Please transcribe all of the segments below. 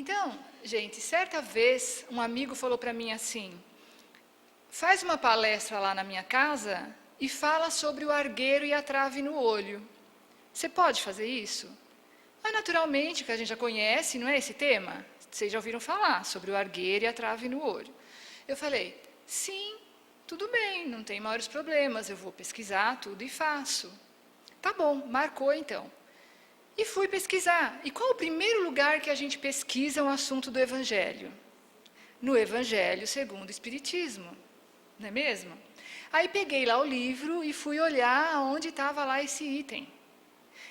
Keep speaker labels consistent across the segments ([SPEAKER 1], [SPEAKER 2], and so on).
[SPEAKER 1] Então, gente, certa vez um amigo falou para mim assim: faz uma palestra lá na minha casa e fala sobre o argueiro e a trave no olho. Você pode fazer isso? Mas naturalmente, que a gente já conhece, não é esse tema? Vocês já ouviram falar sobre o argueiro e a trave no olho. Eu falei: sim, tudo bem, não tem maiores problemas, eu vou pesquisar tudo e faço. Tá bom, marcou então. E fui pesquisar. E qual o primeiro lugar que a gente pesquisa um assunto do Evangelho? No Evangelho segundo o Espiritismo, não é mesmo? Aí peguei lá o livro e fui olhar onde estava lá esse item.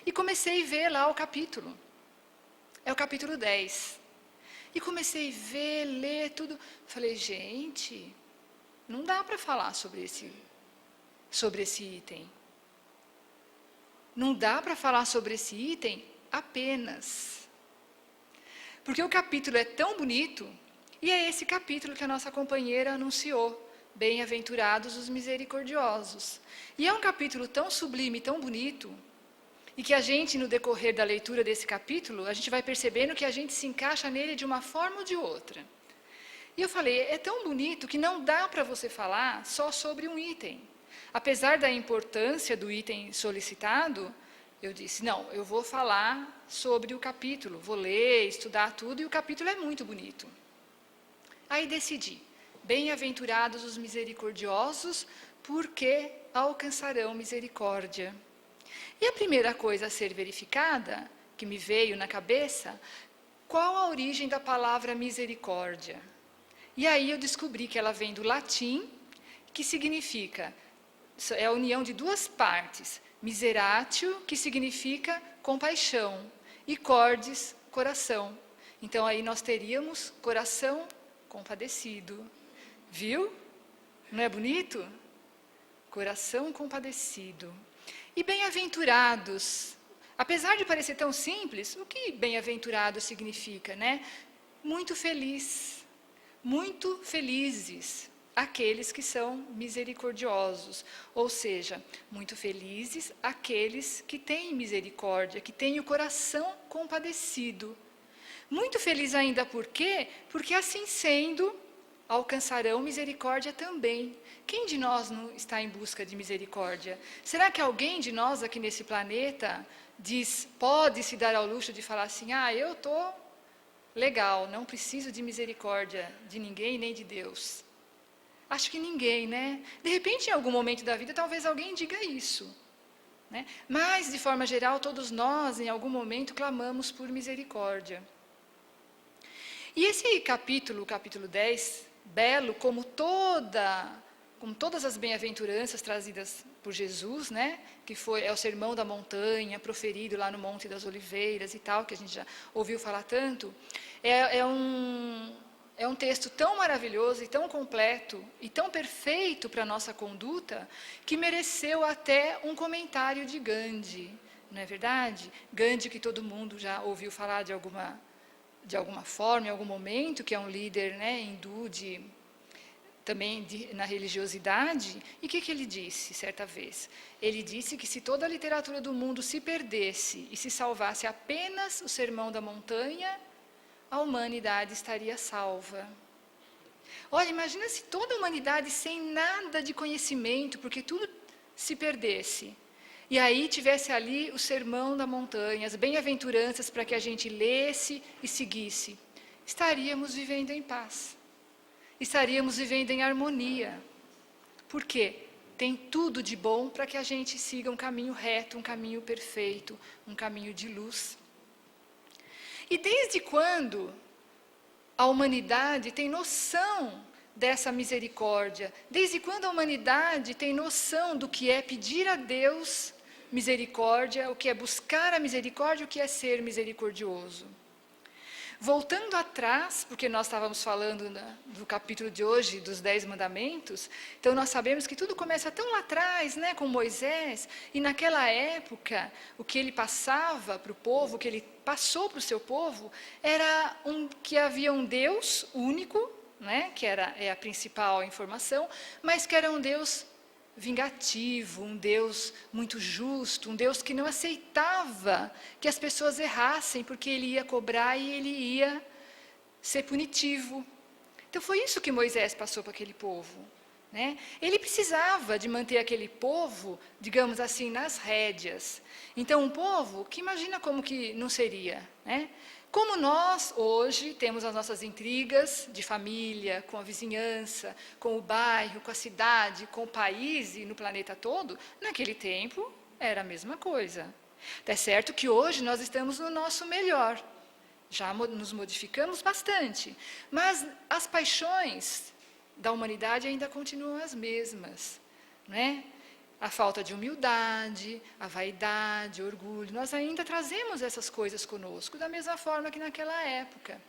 [SPEAKER 1] E comecei a ver lá o capítulo. É o capítulo 10. E comecei a ver, ler tudo. Falei, gente, não dá para falar sobre esse item. Não dá para falar sobre esse item apenas. Porque o capítulo é tão bonito, e é esse capítulo que a nossa companheira anunciou. Bem-aventurados os misericordiosos. E é um capítulo tão sublime, tão bonito, e que a gente, no decorrer da leitura desse capítulo, a gente vai percebendo que a gente se encaixa nele de uma forma ou de outra. E eu falei, é tão bonito que não dá para você falar só sobre um item. Apesar da importância do item solicitado, eu disse, não, eu vou falar sobre o capítulo, vou ler, estudar tudo, e o capítulo é muito bonito. Aí decidi, bem-aventurados os misericordiosos, porque alcançarão misericórdia. E a primeira coisa a ser verificada, que me veio na cabeça, qual a origem da palavra misericórdia? E aí eu descobri que ela vem do latim, que significa, é a união de duas partes, miseratio, que significa compaixão, e cordis, coração. Então aí nós teríamos coração compadecido. Viu? Não é bonito? Coração compadecido. E bem-aventurados. Apesar de parecer tão simples, o que bem-aventurado significa, né? Muito feliz. Muito felizes aqueles que são misericordiosos, ou seja, muito felizes aqueles que têm misericórdia, que têm o coração compadecido. Muito feliz ainda por quê? Porque assim sendo, alcançarão misericórdia também. Quem de nós não está em busca de misericórdia? Será que alguém de nós aqui nesse planeta pode se dar ao luxo de falar assim, eu estou legal, não preciso de misericórdia de ninguém nem de Deus? Acho que ninguém, né? De repente, em algum momento da vida, talvez alguém diga isso. Né? Mas, de forma geral, todos nós, em algum momento, clamamos por misericórdia. E esse capítulo, o capítulo 10, belo como todas as bem-aventuranças trazidas por Jesus, né? Que é o sermão da montanha, proferido lá no Monte das Oliveiras e tal, que a gente já ouviu falar tanto, é um texto tão maravilhoso e tão completo e tão perfeito para a nossa conduta, que mereceu até um comentário de Gandhi, não é verdade? Gandhi, que todo mundo já ouviu falar de alguma forma, em algum momento, que é um líder, né, hindu também na religiosidade. E o que ele disse certa vez? Ele disse que se toda a literatura do mundo se perdesse e se salvasse apenas o Sermão da Montanha, a humanidade estaria salva. Olha, imagina se toda a humanidade sem nada de conhecimento, porque tudo se perdesse. E aí tivesse ali o Sermão da Montanha, as bem-aventuranças para que a gente lesse e seguisse. Estaríamos vivendo em paz. Estaríamos vivendo em harmonia. Por quê? Tem tudo de bom para que a gente siga um caminho reto, um caminho perfeito, um caminho de luz. E desde quando a humanidade tem noção dessa misericórdia? Desde quando a humanidade tem noção do que é pedir a Deus misericórdia, o que é buscar a misericórdia, o que é ser misericordioso? Voltando atrás, porque nós estávamos falando do capítulo de hoje, dos 10 mandamentos, então nós sabemos que tudo começa tão lá atrás, né, com Moisés, e naquela época, o que ele passava para o povo, o que ele passou para o seu povo, era que havia um Deus único, né, que é a principal informação, mas que era um Deus vingativo, um Deus muito justo, um Deus que não aceitava que as pessoas errassem, porque ele ia cobrar e ele ia ser punitivo. Então foi isso que Moisés passou para aquele povo, né? Ele precisava de manter aquele povo, digamos assim, nas rédeas. Então um povo que imagina como que não seria, né? Como nós hoje temos as nossas intrigas de família, com a vizinhança, com o bairro, com a cidade, com o país e no planeta todo, naquele tempo era a mesma coisa. É certo que hoje nós estamos no nosso melhor, já nos modificamos bastante, mas as paixões da humanidade ainda continuam as mesmas, não é? A falta de humildade, a vaidade, o orgulho, nós ainda trazemos essas coisas conosco, da mesma forma que naquela época.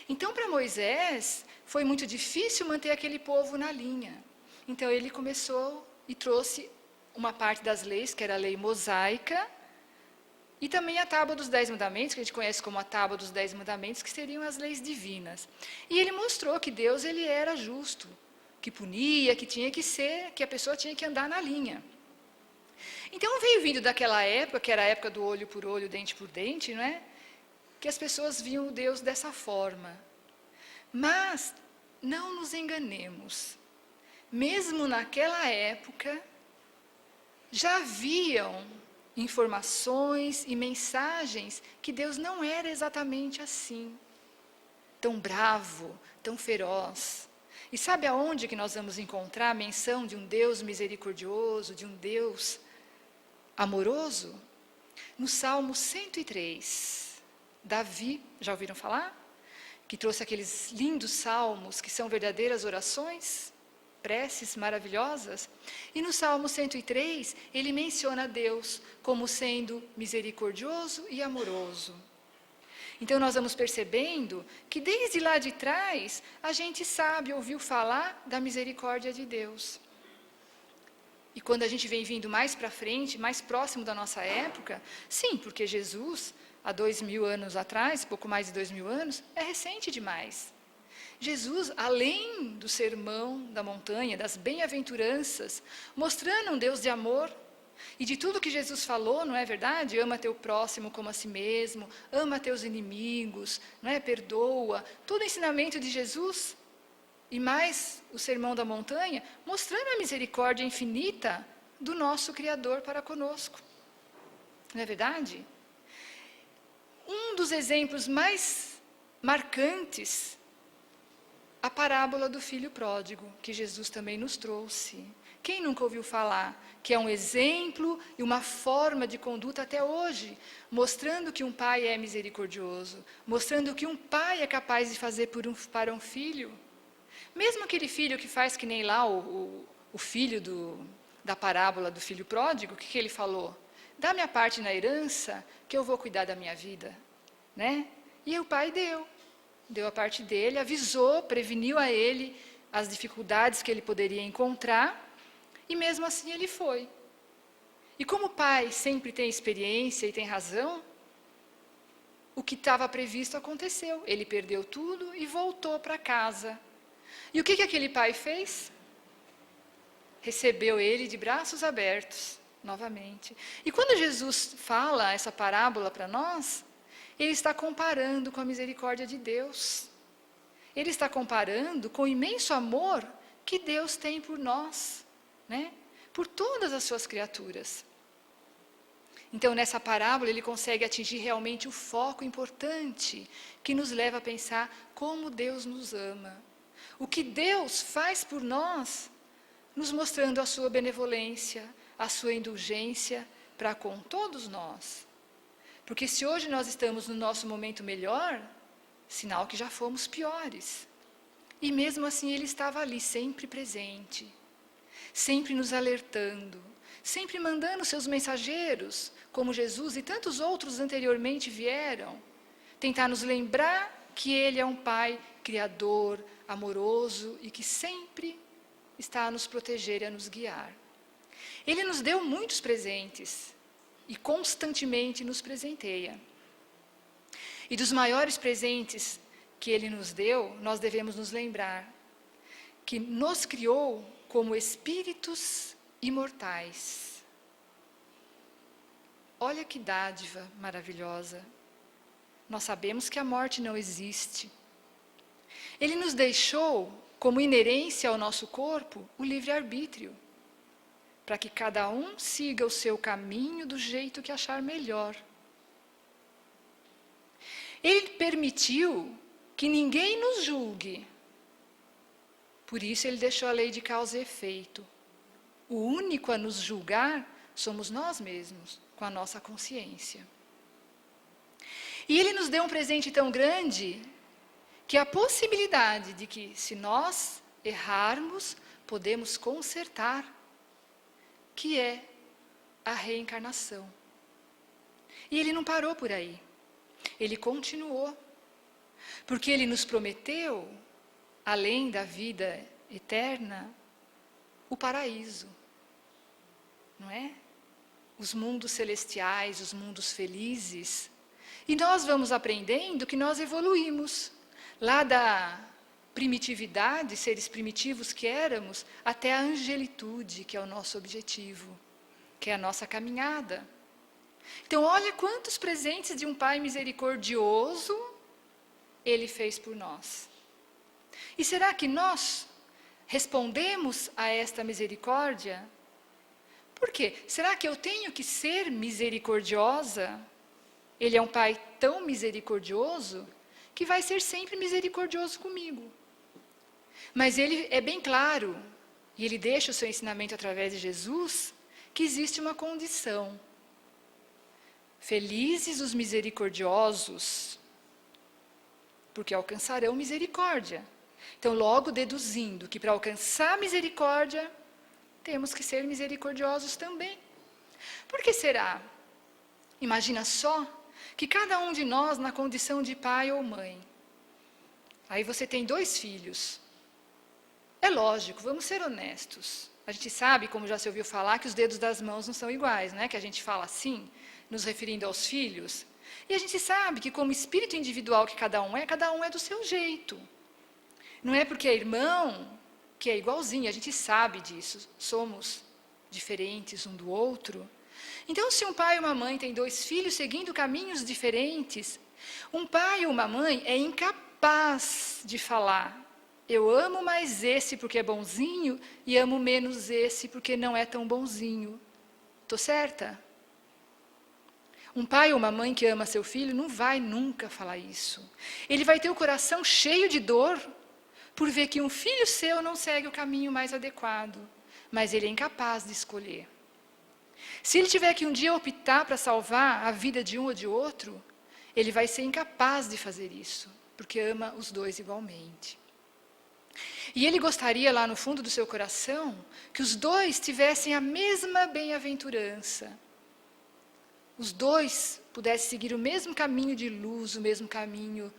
[SPEAKER 1] Então, para Moisés, foi muito difícil manter aquele povo na linha. Então, ele começou e trouxe uma parte das leis, que era a lei mosaica, e também a tábua dos 10 mandamentos, que a gente conhece como a tábua dos 10 mandamentos, que seriam as leis divinas. E ele mostrou que Deus ele era justo, que punia, que tinha que ser, que a pessoa tinha que andar na linha. Então veio vindo daquela época, que era a época do olho por olho, dente por dente, não é? Que as pessoas viam o Deus dessa forma. Mas não nos enganemos. Mesmo naquela época, já haviam informações e mensagens que Deus não era exatamente assim. Tão bravo, tão feroz. E sabe aonde que nós vamos encontrar a menção de um Deus misericordioso, de um Deus amoroso? No Salmo 103. Davi, já ouviram falar? Que trouxe aqueles lindos salmos que são verdadeiras orações, preces maravilhosas. E no Salmo 103, ele menciona Deus como sendo misericordioso e amoroso. Então nós vamos percebendo que desde lá de trás a gente sabe, ouviu falar da misericórdia de Deus. E quando a gente vem vindo mais para frente, mais próximo da nossa época, sim, porque Jesus, há 2000 anos atrás, pouco mais de 2000 anos, é recente demais. Jesus, além do sermão da montanha, das bem-aventuranças, mostrando um Deus de amor, e de tudo que Jesus falou, não é verdade? Ama teu próximo como a si mesmo, ama teus inimigos, não é? Perdoa. Todo o ensinamento de Jesus, e mais o sermão da montanha, mostrando a misericórdia infinita do nosso Criador para conosco. Não é verdade? Um dos exemplos mais marcantes, a parábola do filho pródigo, que Jesus também nos trouxe. Quem nunca ouviu falar? Que é um exemplo e uma forma de conduta até hoje, mostrando que um pai é misericordioso, mostrando que um pai é capaz de fazer para um filho. Mesmo aquele filho que faz que nem lá o filho da parábola do filho pródigo, o que ele falou? Dá minha parte na herança, que eu vou cuidar da minha vida. Né? E o pai deu a parte dele, avisou, preveniu a ele as dificuldades que ele poderia encontrar, e mesmo assim ele foi. E como o pai sempre tem experiência e tem razão, o que estava previsto aconteceu. Ele perdeu tudo e voltou para casa. E o que aquele pai fez? Recebeu ele de braços abertos, novamente. E quando Jesus fala essa parábola para nós, ele está comparando com a misericórdia de Deus. Ele está comparando com o imenso amor que Deus tem por nós, né? Por todas as suas criaturas. Então, nessa parábola, ele consegue atingir realmente o foco importante que nos leva a pensar como Deus nos ama. O que Deus faz por nós, nos mostrando a sua benevolência, a sua indulgência para com todos nós. Porque se hoje nós estamos no nosso momento melhor, sinal que já fomos piores. E mesmo assim ele estava ali, sempre presente, sempre nos alertando, sempre mandando seus mensageiros, como Jesus e tantos outros anteriormente vieram, tentar nos lembrar que ele é um Pai criador, amoroso e que sempre está a nos proteger e a nos guiar. Ele nos deu muitos presentes e constantemente nos presenteia. E dos maiores presentes que ele nos deu, nós devemos nos lembrar que nos criou como espíritos imortais. Olha que dádiva maravilhosa. Nós sabemos que a morte não existe. Ele nos deixou, como inerência ao nosso corpo, o livre-arbítrio, para que cada um siga o seu caminho do jeito que achar melhor. Ele permitiu que ninguém nos julgue. Por isso ele deixou a lei de causa e efeito. O único a nos julgar somos nós mesmos, com a nossa consciência. E ele nos deu um presente tão grande, que a possibilidade de que, se nós errarmos, podemos consertar, que é a reencarnação. E ele não parou por aí. Ele continuou. Porque ele nos prometeu, além da vida eterna, o paraíso. Não é? Os mundos celestiais, os mundos felizes. E nós vamos aprendendo que nós evoluímos. Lá da primitividade, seres primitivos que éramos, até a angelitude, que é o nosso objetivo, que é a nossa caminhada. Então, olha quantos presentes de um Pai misericordioso Ele fez por nós. E será que nós respondemos a esta misericórdia? Por quê? Será que eu tenho que ser misericordiosa? Ele é um Pai tão misericordioso que vai ser sempre misericordioso comigo. Mas Ele é bem claro, e Ele deixa o seu ensinamento através de Jesus, que existe uma condição. Felizes os misericordiosos, porque alcançarão misericórdia. Então, logo deduzindo que para alcançar misericórdia, temos que ser misericordiosos também. Por que será? Imagina só que cada um de nós, na condição de pai ou mãe, aí você tem 2 filhos. É lógico, vamos ser honestos. A gente sabe, como já se ouviu falar, que os dedos das mãos não são iguais, né? Que a gente fala assim, nos referindo aos filhos. E a gente sabe que, como espírito individual que cada um é do seu jeito. Não é porque é irmão que é igualzinho, a gente sabe disso. Somos diferentes um do outro. Então, se um pai e uma mãe têm 2 filhos seguindo caminhos diferentes, um pai ou uma mãe é incapaz de falar: eu amo mais esse porque é bonzinho e amo menos esse porque não é tão bonzinho. Estou certa? Um pai ou uma mãe que ama seu filho não vai nunca falar isso. Ele vai ter o coração cheio de dor por ver que um filho seu não segue o caminho mais adequado, mas ele é incapaz de escolher. Se ele tiver que um dia optar para salvar a vida de um ou de outro, ele vai ser incapaz de fazer isso, porque ama os 2 igualmente. E ele gostaria, lá no fundo do seu coração, que os 2 tivessem a mesma bem-aventurança. Os 2 pudessem seguir o mesmo caminho de luz, o mesmo caminho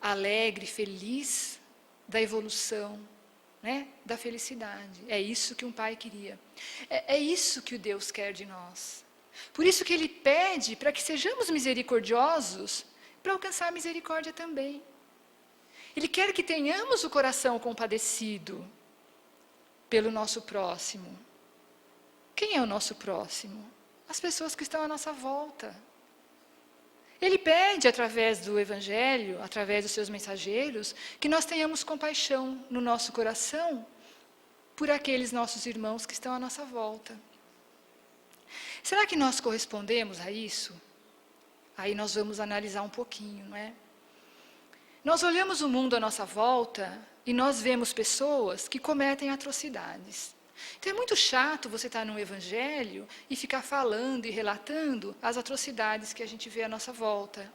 [SPEAKER 1] alegre, feliz, da evolução, né? Da felicidade. É isso que um pai queria. É isso que o Deus quer de nós. Por isso que Ele pede para que sejamos misericordiosos, para alcançar a misericórdia também. Ele quer que tenhamos o coração compadecido pelo nosso próximo. Quem é o nosso próximo? As pessoas que estão à nossa volta. Ele pede, através do Evangelho, através dos seus mensageiros, que nós tenhamos compaixão no nosso coração por aqueles nossos irmãos que estão à nossa volta. Será que nós correspondemos a isso? Aí nós vamos analisar um pouquinho, não é? Nós olhamos o mundo à nossa volta e nós vemos pessoas que cometem atrocidades. Então é muito chato você estar no Evangelho e ficar falando e relatando as atrocidades que a gente vê à nossa volta,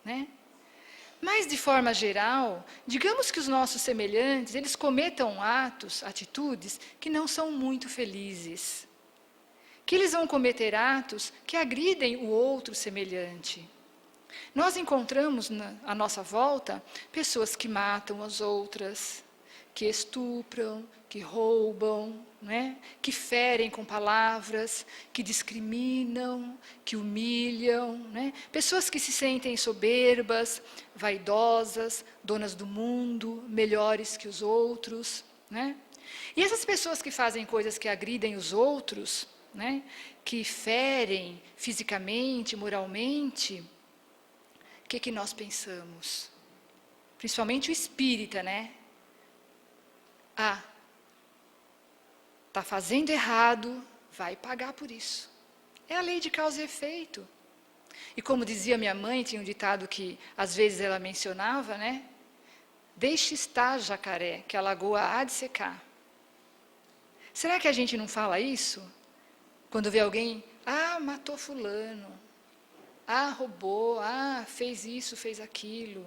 [SPEAKER 1] né? Mas, de forma geral, digamos que os nossos semelhantes, eles cometam atos, atitudes, que não são muito felizes. Que eles vão cometer atos que agridem o outro semelhante. Nós encontramos à nossa volta pessoas que matam as outras, que estupram, que roubam, né? Que ferem com palavras, que discriminam, que humilham. Né? Pessoas que se sentem soberbas, vaidosas, donas do mundo, melhores que os outros. Né? E essas pessoas que fazem coisas que agridem os outros, né? Que ferem fisicamente, moralmente, o que nós pensamos? Principalmente o espírita, né? está fazendo errado, vai pagar por isso. É a lei de causa e efeito. E como dizia minha mãe, tinha um ditado que às vezes ela mencionava, né? Deixe estar, jacaré, que a lagoa há de secar. Será que a gente não fala isso? Quando vê alguém, matou fulano, roubou, fez isso, fez aquilo,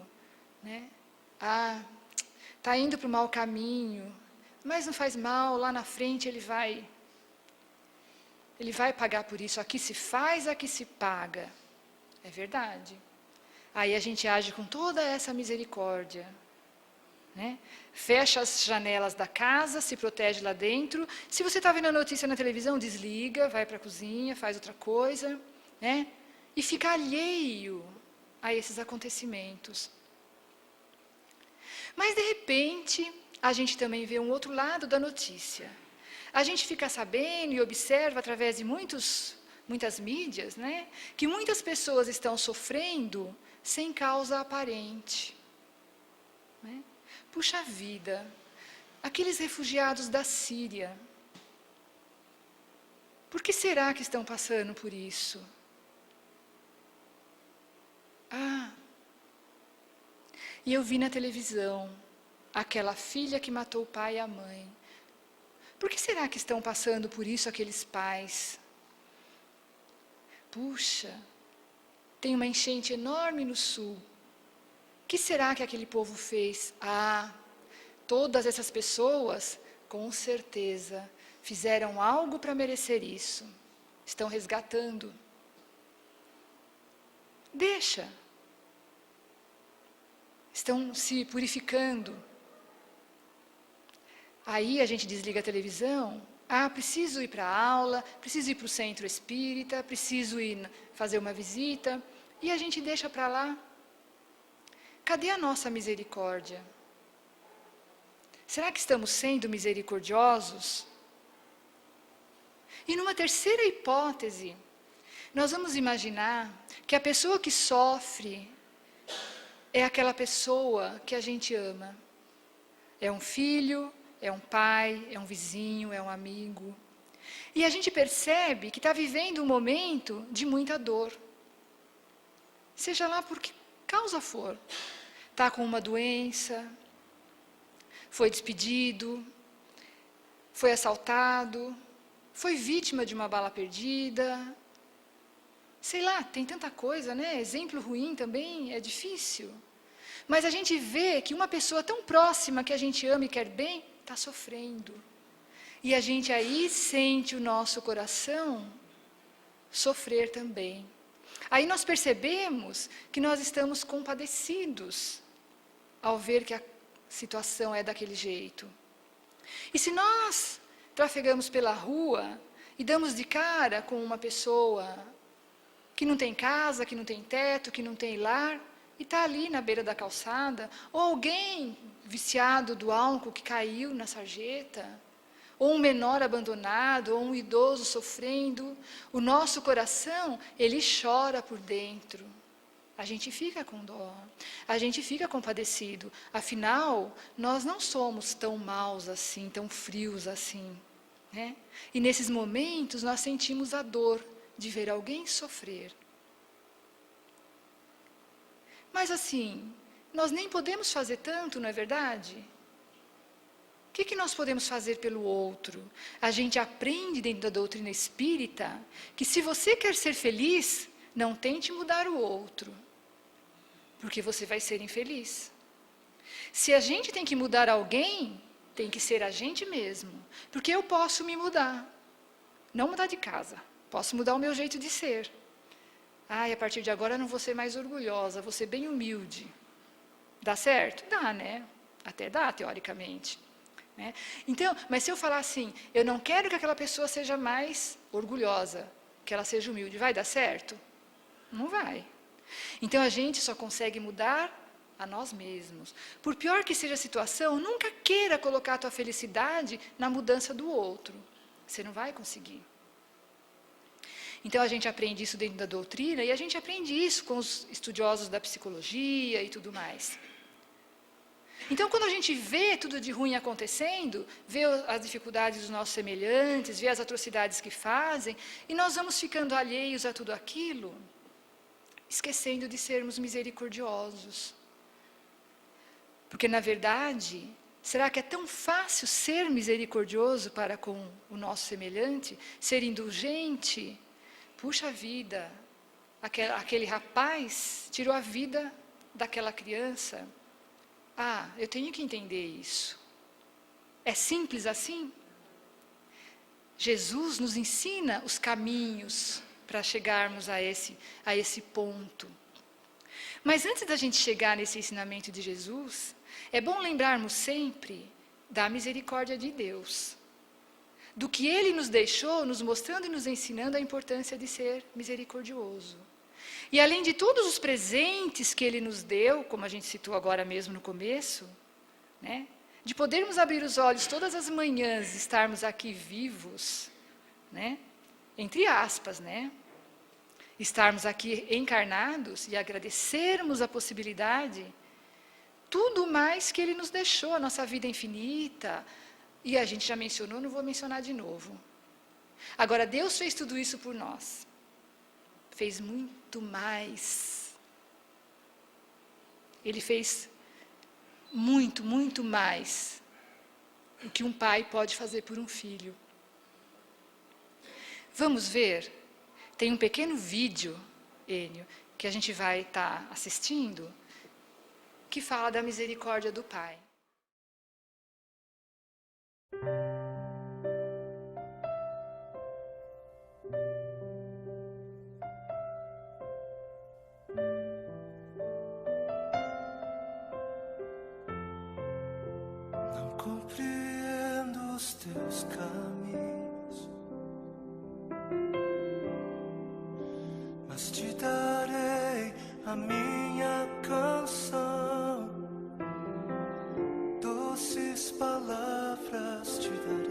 [SPEAKER 1] né? Está indo para o mau caminho, mas não faz mal, lá na frente ele vai pagar por isso. Aqui se faz, aqui se paga. É verdade. Aí a gente age com toda essa misericórdia, né? Fecha as janelas da casa, se protege lá dentro. Se você está vendo a notícia na televisão, desliga, vai para a cozinha, faz outra coisa, né? E fica alheio a esses acontecimentos. Mas, de repente, a gente também vê um outro lado da notícia. A gente fica sabendo e observa através de muitas mídias, né, que muitas pessoas estão sofrendo sem causa aparente. Né? Puxa vida, aqueles refugiados da Síria, por que será que estão passando por isso? E eu vi na televisão aquela filha que matou o pai e a mãe. Por que será que estão passando por isso aqueles pais? Puxa, tem uma enchente enorme no sul. O que será que aquele povo fez? Todas essas pessoas, com certeza, fizeram algo para merecer isso. Estão resgatando. Deixa. Estão se purificando. Aí a gente desliga a televisão. Preciso ir para a aula, preciso ir para o centro espírita, preciso ir fazer uma visita. E a gente deixa para lá. Cadê a nossa misericórdia? Será que estamos sendo misericordiosos? E numa terceira hipótese, nós vamos imaginar que a pessoa que sofre é aquela pessoa que a gente ama. É um filho, é um pai, é um vizinho, é um amigo. E a gente percebe que está vivendo um momento de muita dor. Seja lá por que causa for. Está com uma doença, foi despedido, foi assaltado, foi vítima de uma bala perdida. Sei lá, tem tanta coisa, né? Exemplo ruim também é difícil. Mas a gente vê que uma pessoa tão próxima que a gente ama e quer bem, está sofrendo. E a gente aí sente o nosso coração sofrer também. Aí nós percebemos que nós estamos compadecidos ao ver que a situação é daquele jeito. E se nós trafegamos pela rua e damos de cara com uma pessoa que não tem casa, que não tem teto, que não tem lar, e está ali na beira da calçada, ou alguém viciado do álcool que caiu na sarjeta, ou um menor abandonado, ou um idoso sofrendo, o nosso coração, ele chora por dentro. A gente fica com dó, a gente fica compadecido. Afinal, nós não somos tão maus assim, tão frios assim. Né? E nesses momentos nós sentimos a dor de ver alguém sofrer. Mas assim, nós nem podemos fazer tanto, não é verdade? O que nós podemos fazer pelo outro? A gente aprende dentro da doutrina espírita que se você quer ser feliz, não tente mudar o outro, porque você vai ser infeliz. Se a gente tem que mudar alguém, tem que ser a gente mesmo, porque eu posso me mudar, não mudar de casa, posso mudar o meu jeito de ser. A partir de agora eu não vou ser mais orgulhosa, vou ser bem humilde. Dá certo? Dá, né? Até dá, teoricamente. Né? Então, mas se eu falar assim, eu não quero que aquela pessoa seja mais orgulhosa, que ela seja humilde, vai dar certo? Não vai. Então a gente só consegue mudar a nós mesmos. Por pior que seja a situação, nunca queira colocar a tua felicidade na mudança do outro. Você não vai conseguir. Então a gente aprende isso dentro da doutrina e a gente aprende isso com os estudiosos da psicologia e tudo mais. Então, quando a gente vê tudo de ruim acontecendo, vê as dificuldades dos nossos semelhantes, vê as atrocidades que fazem, e nós vamos ficando alheios a tudo aquilo, esquecendo de sermos misericordiosos. Porque, na verdade, será que é tão fácil ser misericordioso para com o nosso semelhante? Ser indulgente? Puxa vida, aquele rapaz tirou a vida daquela criança. Ah, eu tenho que entender isso. É simples assim? Jesus nos ensina os caminhos para chegarmos a esse ponto. Mas antes da gente chegar nesse ensinamento de Jesus, é bom lembrarmos sempre da misericórdia de Deus. Do que Ele nos deixou, nos mostrando e nos ensinando a importância de ser misericordioso. E além de todos os presentes que Ele nos deu, como a gente citou agora mesmo no começo, né, de podermos abrir os olhos todas as manhãs e estarmos aqui vivos, né, entre aspas, né, estarmos aqui encarnados e agradecermos a possibilidade, tudo mais que Ele nos deixou, a nossa vida infinita, e a gente já mencionou, não vou mencionar de novo. Agora, Deus fez tudo isso por nós. Fez muito mais. Ele fez muito, muito mais do que um pai pode fazer por um filho. Vamos ver? Tem um pequeno vídeo, Enio, que a gente vai estar assistindo, que fala da misericórdia do Pai.
[SPEAKER 2] Não compreendo os teus caminhos, mas te darei a minha canção, doces palavras te darei.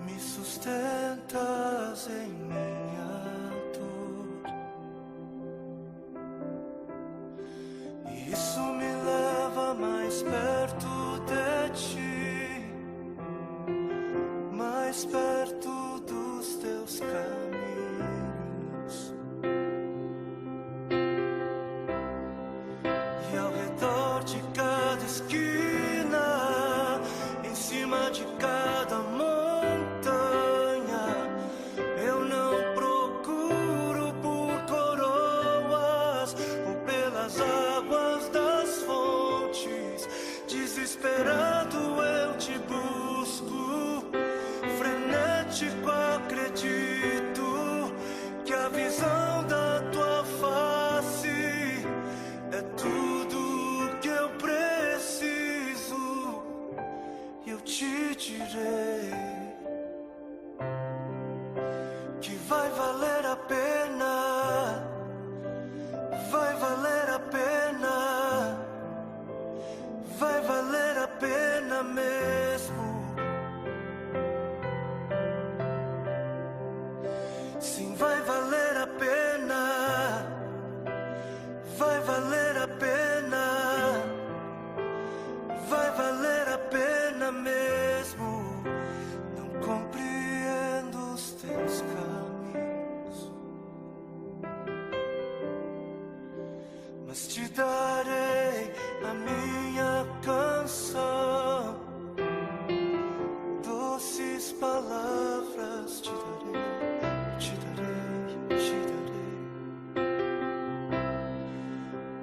[SPEAKER 2] Me sustentas em minha dor, e isso me leva mais perto de ti, mais perto dos teus caminhos. E ao redor de cada esquina, em cima de cada montanha, eu não procuro por coroas ou pelas águas das fontes. Desesperado eu te busco, frenético acredito que a visão da tua face é tudo que eu preciso. Eu te direi que vai valer a pena, vai valer a pena, vai valer a pena mesmo. Sim, vai valer a pena, vai valer a pena, vai valer a pena mesmo. Não compreendo os teus caminhos, mas te darei a minha canção, doces palavras te darei, te darei, te darei.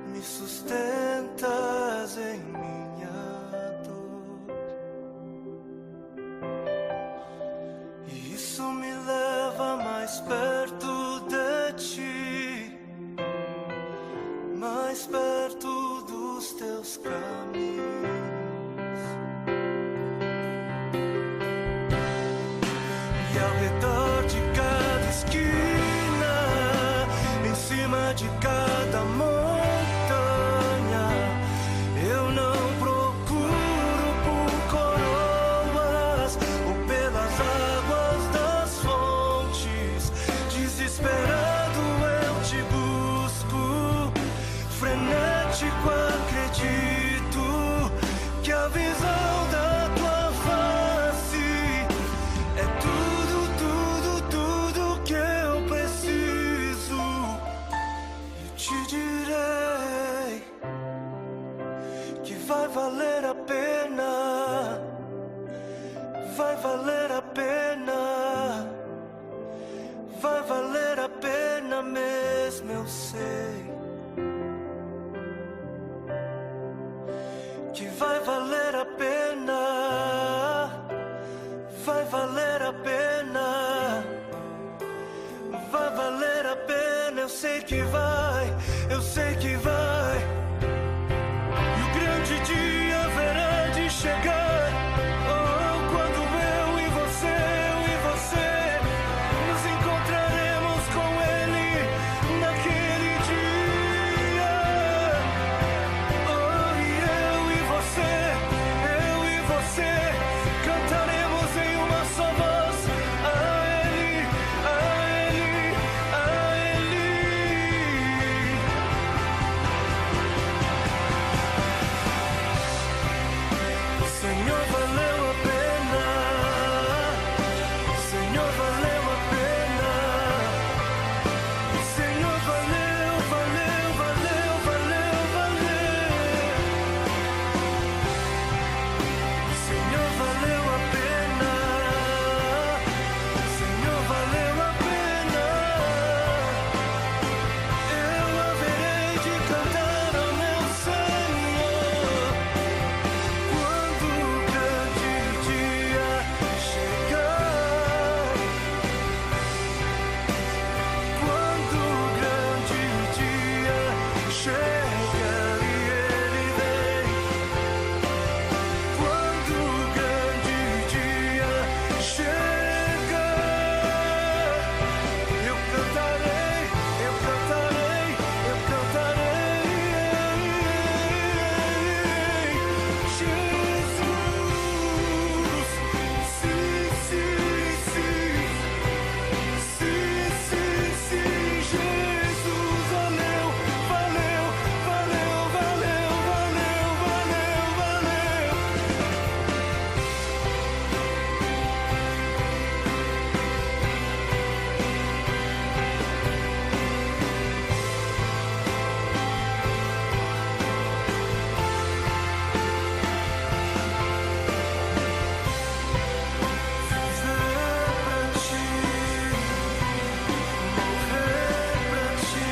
[SPEAKER 2] Me sustentas em minha dor, e isso me leva mais perto de ti, mais perto dos teus caminhos. E ao redor de cada esquina, em cima de cada montanha, eu não procuro por coroas ou pelas águas das fontes. Desesperado eu te busco, te direi que vai valer a pena, vai valer a pena, vai valer a pena mesmo, eu sei que vai valer a pena, vai valer a pena, vai valer a pena, eu sei que vai, eu sei que vai. E o grande dia haverá de chegar, oh, quando eu e você nos encontraremos com Ele naquele dia. Oh, e eu e você cantaremos em uma só voz a Ele, a Ele, a Ele. Senhor, valeu a pena, Senhor, valeu a pena, Senhor, valeu, valeu, valeu, valeu, valeu. Senhor, valeu a pena, Senhor, valeu a pena. Eu haverei de cantar ao meu Senhor quando o grande dia chegar. Quando o grande dia chega e Ele vem. Quando o grande dia chega, eu cantarei, eu cantarei, eu cantarei. Jesus, sim, sim, sim, sim, sim, sim, Jesus, valeu, valeu, valeu, valeu, valeu, valeu, valeu. Viver pra ti, morrer pra ti.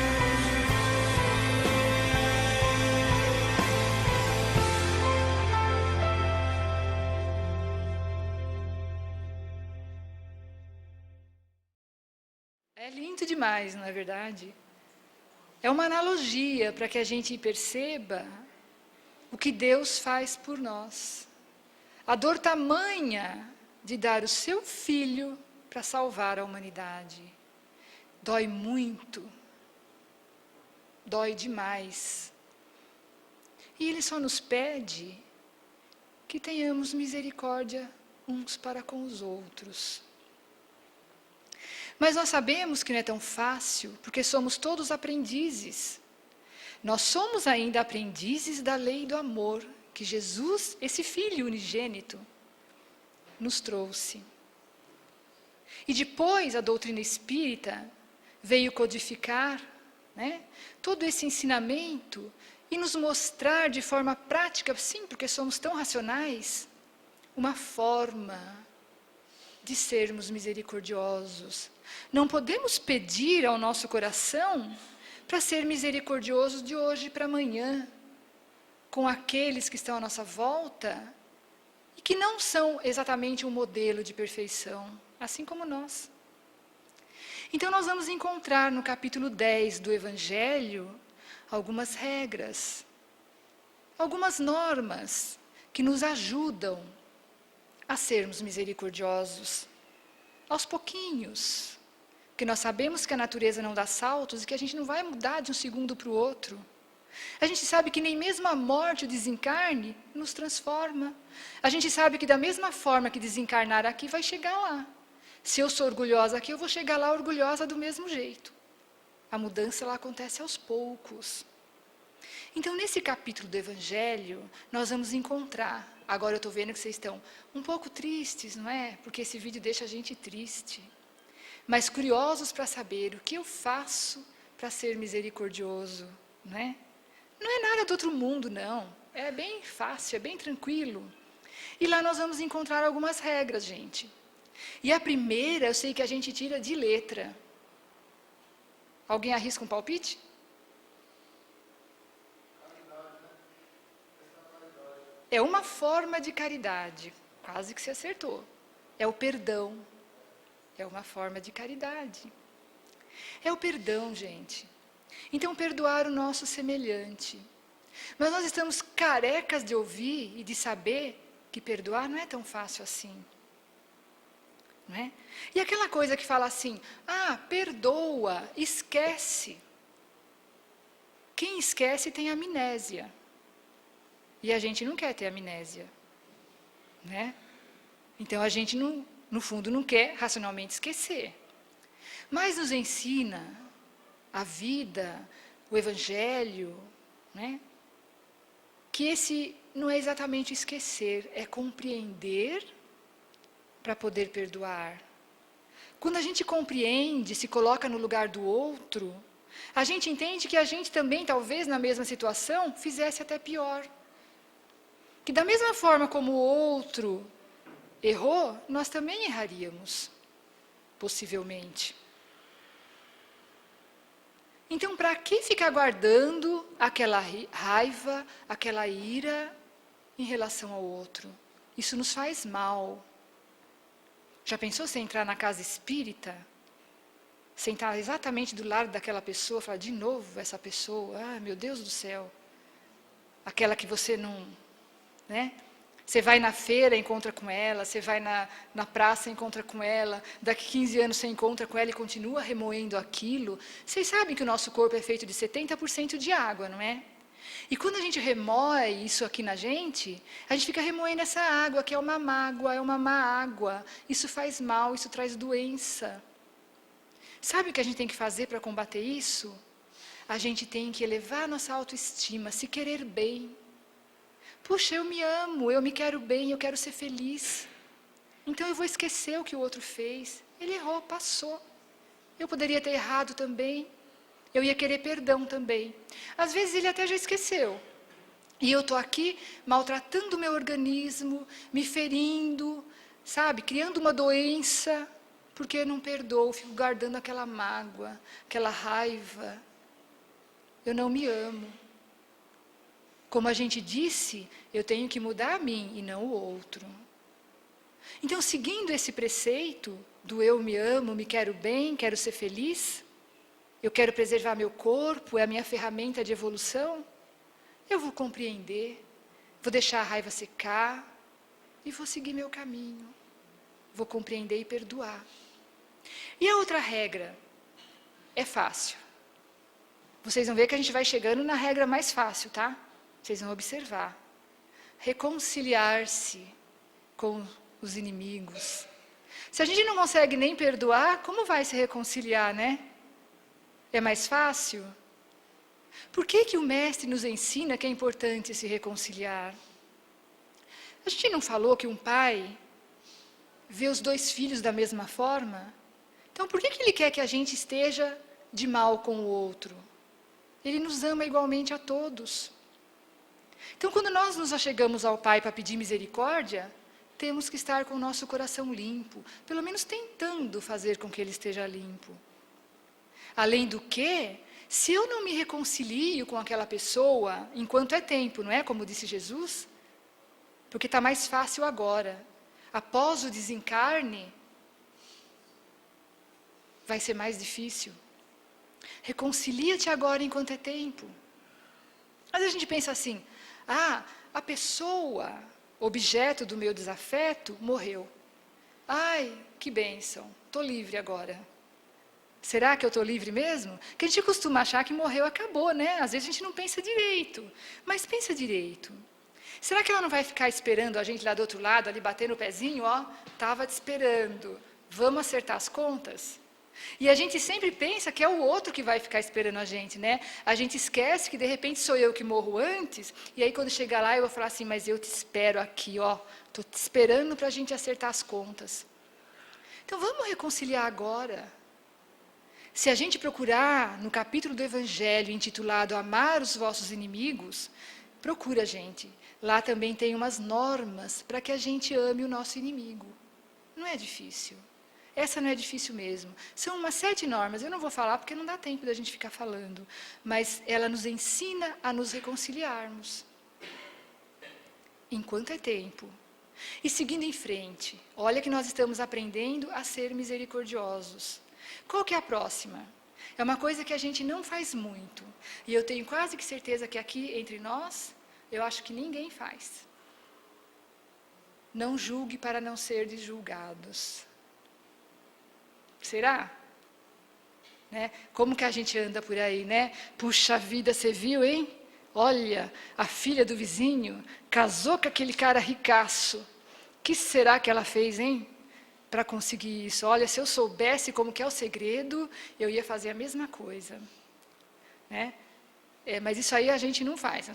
[SPEAKER 1] É lindo demais, não é verdade? É uma analogia para que a gente perceba o que Deus faz por nós. A dor tamanha de dar o seu filho para salvar a humanidade. Dói muito. Dói demais. E Ele só nos pede que tenhamos misericórdia uns para com os outros. Mas nós sabemos que não é tão fácil, porque somos todos aprendizes. Nós somos ainda aprendizes da lei do amor, que Jesus, esse Filho unigênito, nos trouxe. E depois a doutrina espírita veio codificar, né, todo esse ensinamento e nos mostrar de forma prática, sim, porque somos tão racionais, uma forma de sermos misericordiosos. Não podemos pedir ao nosso coração para ser misericordioso de hoje para amanhã, com aqueles que estão à nossa volta e que não são exatamente um modelo de perfeição, assim como nós. Então nós vamos encontrar no capítulo 10 do Evangelho algumas regras, algumas normas que nos ajudam a sermos misericordiosos, aos pouquinhos, porque nós sabemos que a natureza não dá saltos e que a gente não vai mudar de um segundo para o outro. A gente sabe que nem mesmo a morte, o desencarne, nos transforma. A gente sabe que da mesma forma que desencarnar aqui, vai chegar lá. Se eu sou orgulhosa aqui, eu vou chegar lá orgulhosa do mesmo jeito. A mudança ela acontece aos poucos. Então, nesse capítulo do Evangelho, nós vamos encontrar. Agora eu estou vendo que vocês estão um pouco tristes, não é? Porque esse vídeo deixa a gente triste. Mas curiosos para saber o que eu faço para ser misericordioso, não é? Não é nada do outro mundo, não. É bem fácil, é bem tranquilo. E lá nós vamos encontrar algumas regras, gente. E a primeira, eu sei que a gente tira de letra. Alguém arrisca um palpite? É uma forma de caridade. Quase que se acertou. É o perdão. É uma forma de caridade. É o perdão, gente. Então, perdoar o nosso semelhante. Mas nós estamos carecas de ouvir e de saber que perdoar não é tão fácil assim. Não é? E aquela coisa que fala assim, perdoa, esquece. Quem esquece tem amnésia. E a gente não quer ter amnésia. Né? Então a gente, no fundo, não quer racionalmente esquecer. Mas nos ensina a vida, o Evangelho, né? Que esse não é exatamente esquecer, é compreender para poder perdoar. Quando a gente compreende, se coloca no lugar do outro, a gente entende que a gente também, talvez na mesma situação, fizesse até pior. Que da mesma forma como o outro errou, nós também erraríamos, possivelmente. Então, para que ficar guardando aquela raiva, aquela ira em relação ao outro? Isso nos faz mal. Já pensou você entrar na casa espírita, sentar exatamente do lado daquela pessoa, falar de novo essa pessoa, meu Deus do céu, aquela que você não, né? Você vai na feira, encontra com ela, você vai na praça, encontra com ela, daqui 15 anos você encontra com ela e continua remoendo aquilo. Vocês sabem que o nosso corpo é feito de 70% de água, não é? E quando a gente remoe isso aqui na gente, a gente fica remoendo essa água, que é uma mágoa, é uma má água. Isso faz mal, isso traz doença. Sabe o que a gente tem que fazer para combater isso? A gente tem que elevar a nossa autoestima, se querer bem. Puxa, eu me amo, eu me quero bem, eu quero ser feliz. Então eu vou esquecer o que o outro fez. Ele errou, passou. Eu poderia ter errado também. Eu ia querer perdão também. Às vezes ele até já esqueceu. E eu estou aqui maltratando o meu organismo, me ferindo, sabe, criando uma doença, porque eu não perdoo, fico guardando aquela mágoa, aquela raiva. Eu não me amo. Como a gente disse, eu tenho que mudar a mim e não o outro. Então, seguindo esse preceito do eu me amo, me quero bem, quero ser feliz, eu quero preservar meu corpo, é a minha ferramenta de evolução, eu vou compreender, vou deixar a raiva secar e vou seguir meu caminho. Vou compreender e perdoar. E a outra regra é fácil. Vocês vão ver que a gente vai chegando na regra mais fácil, tá? Vocês vão observar. Reconciliar-se com os inimigos. Se a gente não consegue nem perdoar, como vai se reconciliar, né? É mais fácil? Por que o mestre nos ensina que é importante se reconciliar? A gente não falou que um pai vê os dois filhos da mesma forma? Então, por que ele quer que a gente esteja de mal com o outro? Ele nos ama igualmente a todos. Então, quando nós nos achegamos ao Pai para pedir misericórdia, temos que estar com o nosso coração limpo, pelo menos tentando fazer com que ele esteja limpo. Além do que, se eu não me reconcilio com aquela pessoa, enquanto é tempo, não é? Como disse Jesus, porque está mais fácil agora. Após o desencarne, vai ser mais difícil. Reconcilia-te agora enquanto é tempo. Às vezes a gente pensa assim, a pessoa, objeto do meu desafeto, morreu. Ai, que bênção, estou livre agora. Será que eu estou livre mesmo? Porque a gente costuma achar que morreu, acabou, né? Às vezes a gente não pensa direito, mas pensa direito. Será que ela não vai ficar esperando a gente lá do outro lado, ali batendo o pezinho, estava te esperando, vamos acertar as contas? E a gente sempre pensa que é o outro que vai ficar esperando a gente, né? A gente esquece que de repente sou eu que morro antes, e aí quando chegar lá eu vou falar assim, mas eu te espero aqui, estou te esperando para a gente acertar as contas. Então vamos reconciliar agora. Se a gente procurar no capítulo do Evangelho intitulado Amar os vossos inimigos, procura, gente. Lá também tem umas normas para que a gente ame o nosso inimigo. Não é difícil. Essa não é difícil mesmo. São umas 7 normas. Eu não vou falar porque não dá tempo da gente ficar falando. Mas ela nos ensina a nos reconciliarmos. Enquanto é tempo. E seguindo em frente, olha que nós estamos aprendendo a ser misericordiosos. Qual que é a próxima? É uma coisa que a gente não faz muito. E eu tenho quase que certeza que aqui entre nós, eu acho que ninguém faz. Não julgue para não ser julgados. Será? Né? Como que a gente anda por aí, né? Puxa vida, você viu, hein? Olha, a filha do vizinho casou com aquele cara ricaço. O que será que ela fez, hein? Para conseguir isso. Olha, se eu soubesse como que é o segredo, eu ia fazer a mesma coisa. Né? Mas isso aí a gente não faz.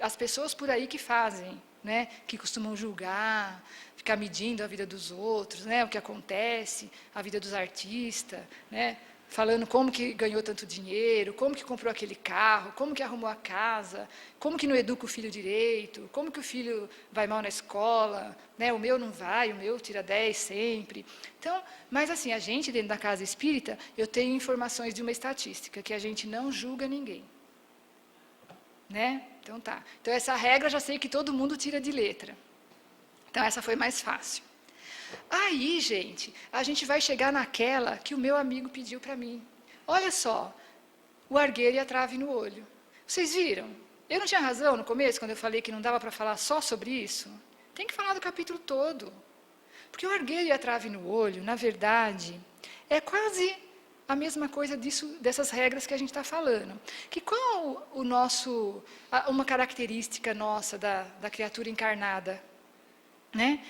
[SPEAKER 1] As pessoas por aí que fazem, né? Que costumam julgar, ficar medindo a vida dos outros, né? O que acontece, a vida dos artistas, né? Falando como que ganhou tanto dinheiro, como que comprou aquele carro, como que arrumou a casa, como que não educa o filho direito, como que o filho vai mal na escola, né? O meu não vai, o meu tira 10 sempre. Então, mas assim, a gente dentro da casa espírita, eu tenho informações de uma estatística, que a gente não julga ninguém. Né? Então tá. Então essa regra eu já sei que todo mundo tira de letra. Então essa foi mais fácil. Aí, gente, a gente vai chegar naquela que o meu amigo pediu para mim. Olha só, o argueiro e a trave no olho. Vocês viram? Eu não tinha razão no começo, quando eu falei que não dava para falar só sobre isso? Tem que falar do capítulo todo. Porque o argueiro e a trave no olho, na verdade, é quase a mesma coisa dessas regras que a gente está falando. Que qual uma característica nossa da criatura encarnada? Né?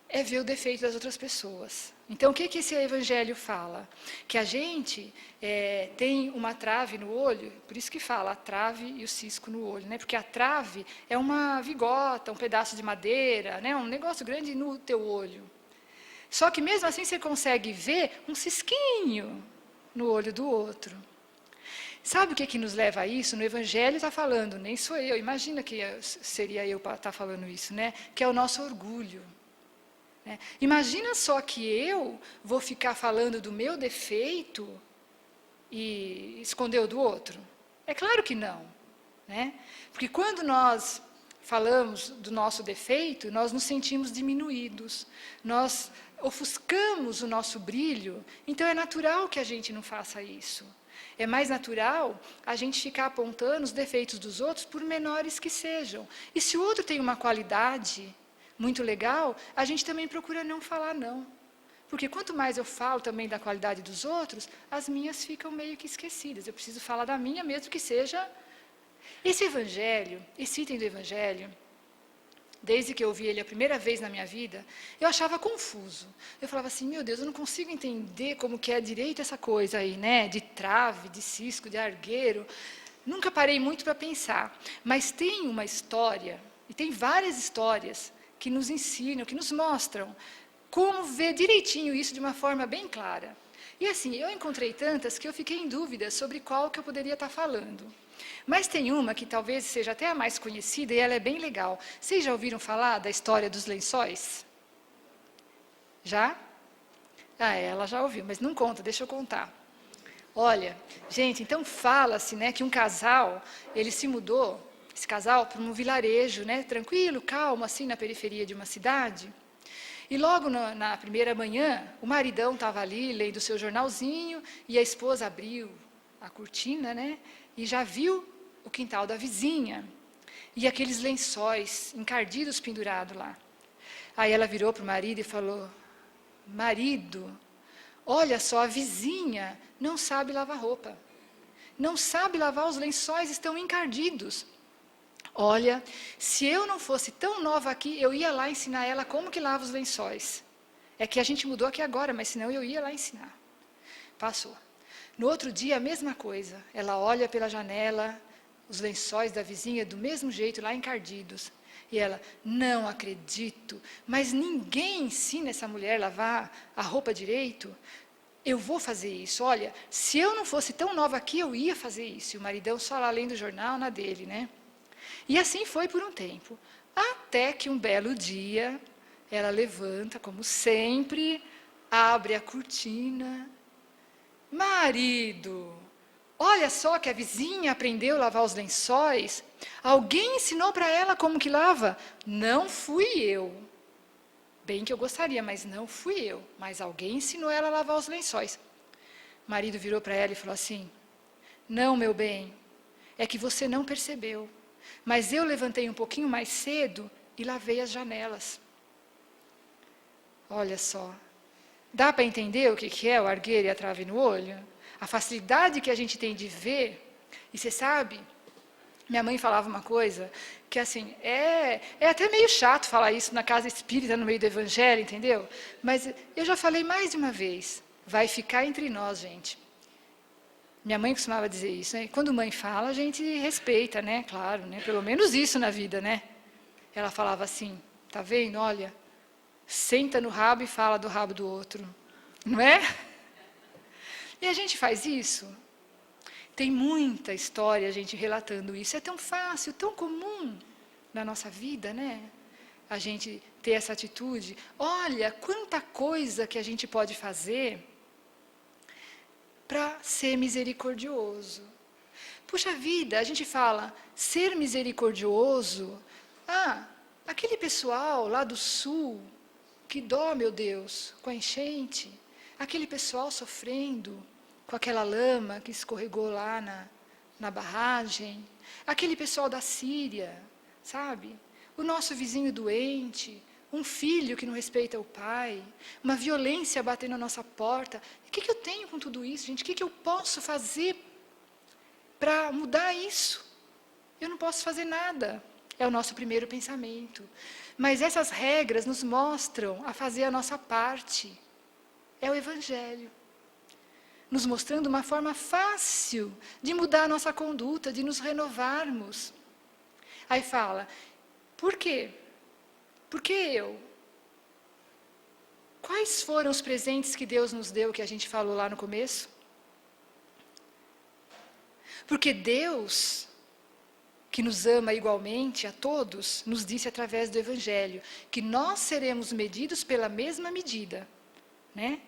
[SPEAKER 1] É ver o defeito das outras pessoas. Então, o que esse evangelho fala? Que a gente tem uma trave no olho, por isso que fala a trave e o cisco no olho, né? Porque a trave é uma vigota, um pedaço de madeira, né? Um negócio grande no teu olho. Só que mesmo assim você consegue ver um cisquinho no olho do outro. Sabe o que nos leva a isso? No evangelho está falando, nem sou eu, imagina que seria eu para estar falando isso, né? Que é o nosso orgulho. Imagina só que eu vou ficar falando do meu defeito e esconder o do outro? É claro que não. Né? Porque quando nós falamos do nosso defeito, nós nos sentimos diminuídos, nós ofuscamos o nosso brilho, então é natural que a gente não faça isso. É mais natural a gente ficar apontando os defeitos dos outros, por menores que sejam. E se o outro tem uma qualidade muito legal, a gente também procura não falar não. Porque quanto mais eu falo também da qualidade dos outros, as minhas ficam meio que esquecidas. Eu preciso falar da minha, mesmo que seja... Esse evangelho, esse item do evangelho, desde que eu ouvi ele a primeira vez na minha vida, eu achava confuso. Eu falava assim, meu Deus, eu não consigo entender como que é direito essa coisa aí, né? De trave, de cisco, de argueiro. Nunca parei muito para pensar. Mas tem uma história, e tem várias histórias, que nos ensinam, que nos mostram como ver direitinho isso de uma forma bem clara. E assim, eu encontrei tantas que eu fiquei em dúvida sobre qual que eu poderia estar falando. Mas tem uma que talvez seja até a mais conhecida e ela é bem legal. Vocês já ouviram falar da história dos lençóis? Já? Ela já ouviu, mas não conta, deixa eu contar. Olha, gente, então fala-se, né, que um casal, ele se mudou, esse casal, para um vilarejo, né, tranquilo, calmo, assim, na periferia de uma cidade. E logo na primeira manhã, o maridão estava ali, lendo o seu jornalzinho, e a esposa abriu a cortina, né, e já viu o quintal da vizinha, e aqueles lençóis encardidos pendurados lá. Aí ela virou para o marido e falou, marido, olha só, a vizinha não sabe lavar roupa. Não sabe lavar, os lençóis estão encardidos. Olha, se eu não fosse tão nova aqui, eu ia lá ensinar ela como que lava os lençóis. É que a gente mudou aqui agora, mas senão eu ia lá ensinar. Passou. No outro dia, a mesma coisa. Ela olha pela janela, os lençóis da vizinha do mesmo jeito, lá encardidos. E ela, não acredito, mas ninguém ensina essa mulher a lavar a roupa direito. eu vou fazer isso. Olha, se eu não fosse tão nova aqui, eu ia fazer isso. E o maridão só lá lendo o jornal na dele, né? E assim foi por um tempo. Até que um belo dia, ela levanta, como sempre, abre a cortina. Marido, olha só que a vizinha aprendeu a lavar os lençóis. Alguém ensinou para ela como que lava? Não fui eu. Bem que eu gostaria, mas não fui eu. Mas alguém ensinou ela a lavar os lençóis. O marido virou para ela e falou assim: não, meu bem, é que você não percebeu. Mas eu levantei um pouquinho mais cedo e lavei as janelas. Olha só. Dá para entender o que é o argueiro e a trave no olho? A facilidade que a gente tem de ver. E você sabe, minha mãe falava uma coisa que assim, é até meio chato falar isso na casa espírita, no meio do evangelho, entendeu? Mas eu já falei mais de uma vez, vai ficar entre nós, gente. Minha mãe costumava dizer isso, né? Quando mãe fala, a gente respeita, né? Claro, né? Pelo menos isso na vida, né? Ela falava assim, tá vendo? Olha, senta no rabo e fala do rabo do outro, não é? E a gente faz isso. Tem muita história a gente relatando isso. É tão fácil, tão comum na nossa vida, né? A gente ter essa atitude. Olha, quanta coisa que a gente pode fazer para ser misericordioso. Puxa vida, a gente fala, ser misericordioso. Aquele pessoal lá do sul, que dó, meu Deus, com a enchente. Aquele pessoal sofrendo com aquela lama que escorregou lá na barragem. Aquele pessoal da Síria, sabe? O nosso vizinho doente, um filho que não respeita o pai, uma violência batendo na nossa porta. O que eu tenho com tudo isso, gente? O que eu posso fazer para mudar isso? Eu não posso fazer nada. É o nosso primeiro pensamento. Mas essas regras nos mostram a fazer a nossa parte. É o Evangelho. Nos mostrando uma forma fácil de mudar a nossa conduta, de nos renovarmos. Aí fala, por quê? Por que eu? Quais foram os presentes que Deus nos deu, que a gente falou lá no começo? Porque Deus, que nos ama igualmente a todos, nos disse através do Evangelho, que nós seremos medidos pela mesma medida, né?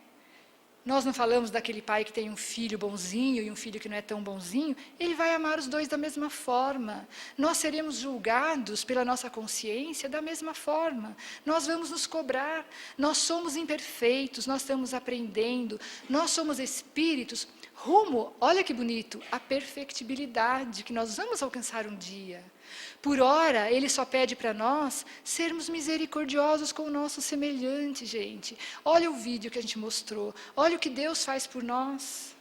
[SPEAKER 1] Nós não falamos daquele pai que tem um filho bonzinho e um filho que não é tão bonzinho, ele vai amar os dois da mesma forma. Nós seremos julgados pela nossa consciência da mesma forma. Nós vamos nos cobrar. Nós somos imperfeitos, nós estamos aprendendo. Nós somos espíritos rumo, olha que bonito, à perfectibilidade que nós vamos alcançar um dia. Por ora, ele só pede para nós sermos misericordiosos com o nosso semelhante, gente. Olha o vídeo que a gente mostrou. Olha o que Deus faz por nós.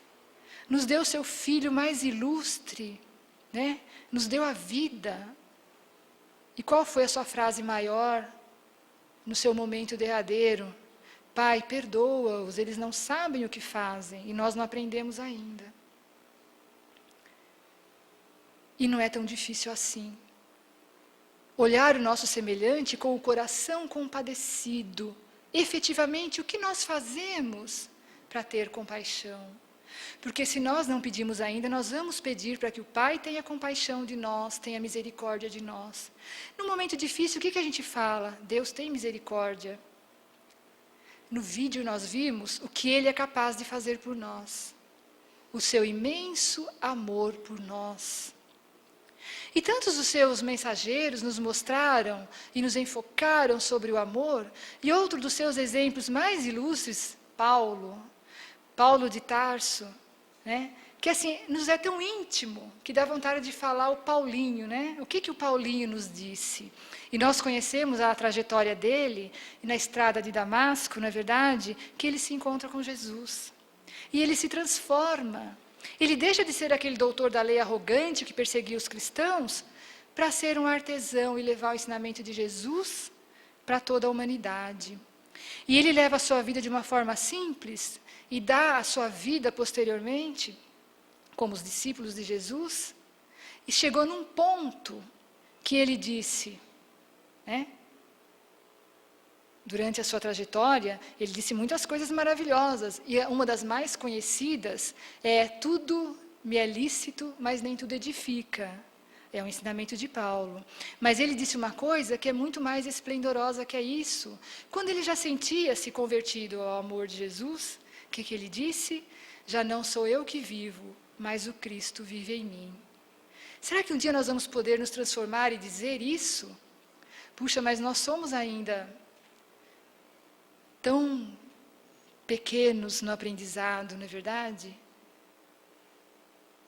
[SPEAKER 1] Nos deu seu filho mais ilustre, né? Nos deu a vida. E qual foi a sua frase maior no seu momento derradeiro? Pai, perdoa-os, eles não sabem o que fazem. E nós não aprendemos ainda. E não é tão difícil assim. Olhar o nosso semelhante com o coração compadecido. Efetivamente, o que nós fazemos para ter compaixão? Porque se nós não pedimos ainda, nós vamos pedir para que o Pai tenha compaixão de nós, tenha misericórdia de nós. No momento difícil, o que a gente fala? Deus tem misericórdia. No vídeo nós vimos o que Ele é capaz de fazer por nós. O seu imenso amor por nós. E tantos os seus mensageiros nos mostraram e nos enfocaram sobre o amor, e outro dos seus exemplos mais ilustres, Paulo de Tarso, né? Que assim, nos é tão íntimo, que dá vontade de falar o Paulinho, né? O que o Paulinho nos disse? E nós conhecemos a trajetória dele, na estrada de Damasco, não é verdade? Que ele se encontra com Jesus. E ele se transforma. Ele deixa de ser aquele doutor da lei arrogante que perseguia os cristãos, para ser um artesão e levar o ensinamento de Jesus para toda a humanidade. E ele leva a sua vida de uma forma simples, e dá a sua vida posteriormente, como os discípulos de Jesus, e chegou num ponto que ele disse, né? Durante a sua trajetória, ele disse muitas coisas maravilhosas, e uma das mais conhecidas é: tudo me é lícito, mas nem tudo edifica. É um ensinamento de Paulo. Mas ele disse uma coisa que é muito mais esplendorosa que é isso. Quando ele já sentia-se convertido ao amor de Jesus, o que ele disse? Já não sou eu que vivo, mas o Cristo vive em mim. Será que um dia nós vamos poder nos transformar e dizer isso? Puxa, mas nós somos ainda tão pequenos no aprendizado, não é verdade?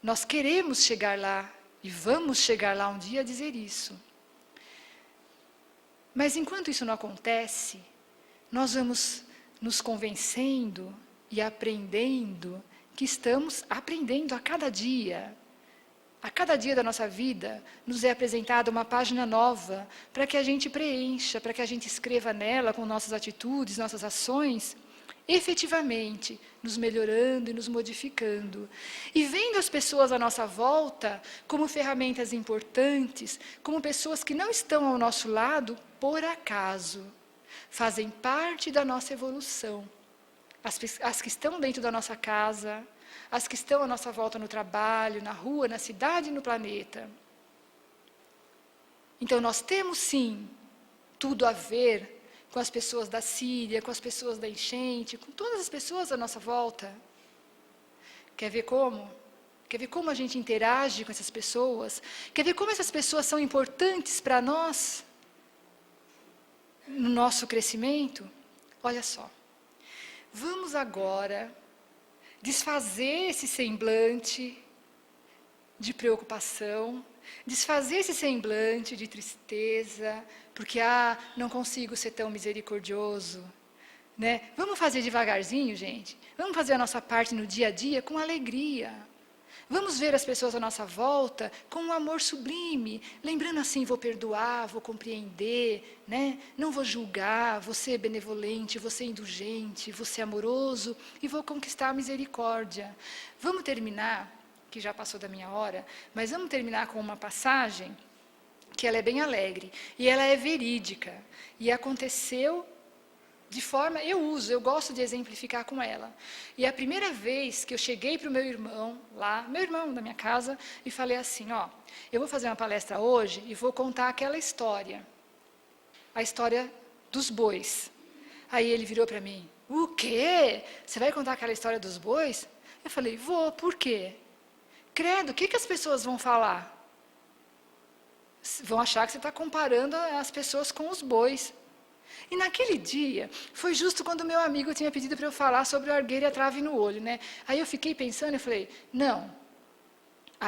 [SPEAKER 1] Nós queremos chegar lá, e vamos chegar lá um dia a dizer isso. Mas enquanto isso não acontece, nós vamos nos convencendo e aprendendo que estamos aprendendo a cada dia. A cada dia da nossa vida, nos é apresentada uma página nova para que a gente preencha, para que a gente escreva nela com nossas atitudes, nossas ações, efetivamente nos melhorando e nos modificando. E vendo as pessoas à nossa volta como ferramentas importantes, como pessoas que não estão ao nosso lado por acaso, fazem parte da nossa evolução. As que estão dentro da nossa casa, as que estão à nossa volta no trabalho, na rua, na cidade e no planeta. Então nós temos sim tudo a ver com as pessoas da Síria, com as pessoas da enchente, com todas as pessoas à nossa volta. Quer ver como? Quer ver como a gente interage com essas pessoas? Quer ver como essas pessoas são importantes para nós? No nosso crescimento? Olha só. Vamos agora desfazer esse semblante de preocupação, desfazer esse semblante de tristeza, porque não consigo ser tão misericordioso, né? Vamos fazer devagarzinho, gente. Vamos fazer a nossa parte no dia a dia com alegria. Vamos ver as pessoas à nossa volta com um amor sublime, lembrando assim: vou perdoar, vou compreender, né? Não vou julgar, vou ser benevolente, vou ser indulgente, vou ser amoroso e vou conquistar a misericórdia. Vamos terminar, que já passou da minha hora, mas vamos terminar com uma passagem que ela é bem alegre e ela é verídica e aconteceu de forma, eu gosto de exemplificar com ela. E a primeira vez que eu cheguei para o meu irmão, lá, meu irmão da minha casa, e falei assim: eu vou fazer uma palestra hoje e vou contar aquela história, a história dos bois. Aí ele virou para mim: o quê? Você vai contar aquela história dos bois? Eu falei: vou, por quê? Credo, o que as pessoas vão falar? Vão achar que você está comparando as pessoas com os bois. E naquele dia, foi justo quando o meu amigo tinha pedido para eu falar sobre o argueiro e a trave no olho, né? Aí eu fiquei pensando, eu falei: não,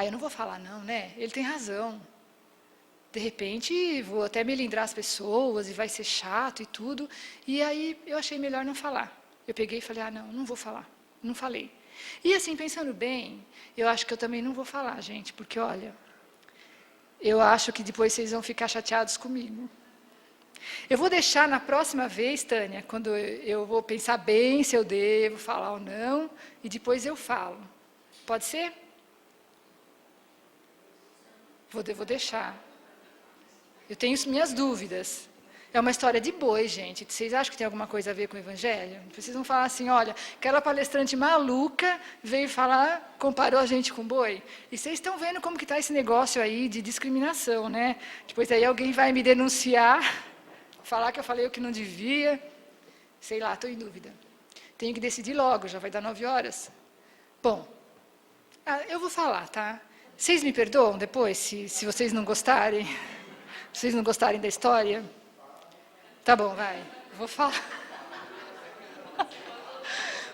[SPEAKER 1] eu não vou falar não, né? Ele tem razão. De repente, vou até melindrar as pessoas e vai ser chato e tudo. E aí eu achei melhor não falar. Eu peguei e falei: não vou falar. Não falei. E assim, pensando bem, eu acho que eu também não vou falar, gente, porque olha, eu acho que depois vocês vão ficar chateados comigo. Eu vou deixar na próxima vez, Tânia, quando eu vou pensar bem se eu devo falar ou não, e depois eu falo. Pode ser? Vou deixar. Eu tenho minhas dúvidas. É uma história de boi, gente. Vocês acham que tem alguma coisa a ver com o Evangelho? Vocês vão falar assim: olha, aquela palestrante maluca veio falar, comparou a gente com boi. E vocês estão vendo como que está esse negócio aí de discriminação, né? Depois aí alguém vai me denunciar, falar que eu falei o que não devia. Sei lá, estou em dúvida. Tenho que decidir logo, já vai dar 9 horas. Bom, eu vou falar, tá? Vocês me perdoam depois, se vocês não gostarem? Se vocês não gostarem da história? Tá bom, vai, vou falar.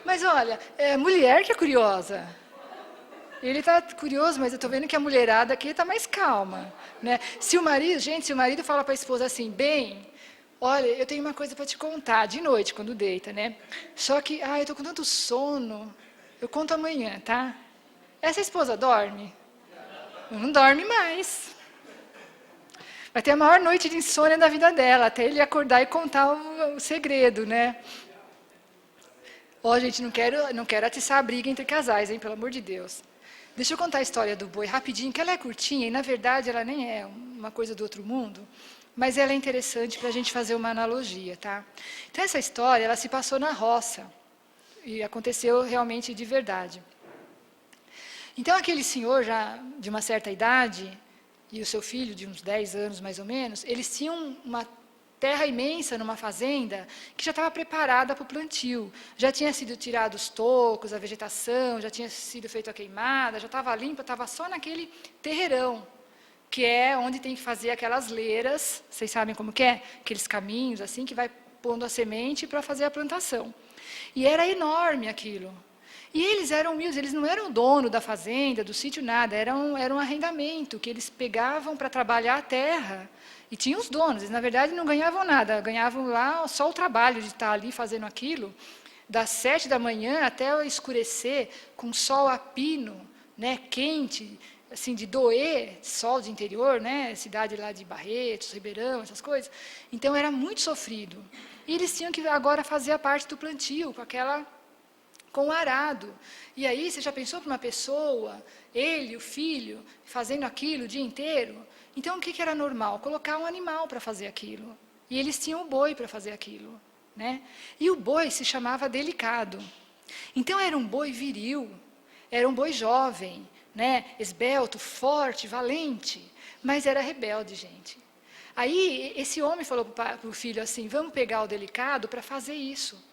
[SPEAKER 1] Mas olha, é a mulher que é curiosa. Ele está curioso, mas eu estou vendo que a mulherada aqui está mais calma, né? Se o marido fala para a esposa assim: bem, olha, eu tenho uma coisa para te contar, de noite, quando deita, né? Só que, eu estou com tanto sono, eu conto amanhã, tá? Essa esposa dorme? Não dorme mais. Vai ter a maior noite de insônia da vida dela, até ele acordar e contar o segredo, né? Gente, não quero atiçar a briga entre casais, hein, pelo amor de Deus. Deixa eu contar a história do boi rapidinho, que ela é curtinha, e na verdade ela nem é uma coisa do outro mundo. mas ela é interessante para a gente fazer uma analogia, tá? Então, essa história, ela se passou na roça, e aconteceu realmente de verdade. Então, aquele senhor, já de uma certa idade, e o seu filho, de uns 10 anos mais ou menos, eles tinham uma terra imensa numa fazenda que já estava preparada para o plantio. Já tinha sido tirado os tocos, a vegetação, já tinha sido feita a queimada, já estava limpa, estava só naquele terreirão, que é onde tem que fazer aquelas leiras, vocês sabem como que é? Aqueles caminhos assim que vai pondo a semente para fazer a plantação. E era enorme aquilo. E eles eram humildes, eles não eram o dono da fazenda, do sítio, nada, era um arrendamento que eles pegavam para trabalhar a terra. E tinham os donos, eles na verdade não ganhavam nada, ganhavam lá só o trabalho de estar ali fazendo aquilo, das 7 da manhã até escurecer, com sol a pino, né, quente, assim, de doer, sol de interior, né, cidade lá de Barretos, Ribeirão, essas coisas. Então era muito sofrido. E eles tinham que agora fazer a parte do plantio, com o arado. E aí, você já pensou para uma pessoa, ele, o filho, fazendo aquilo o dia inteiro? Então, o que era normal? Colocar um animal para fazer aquilo. E eles tinham o boi para fazer aquilo, né? E o boi se chamava Delicado. Então, era um boi viril, era um boi jovem, né? Esbelto, forte, valente, mas era rebelde, gente. Aí, esse homem falou para o filho assim, vamos pegar o Delicado para fazer isso.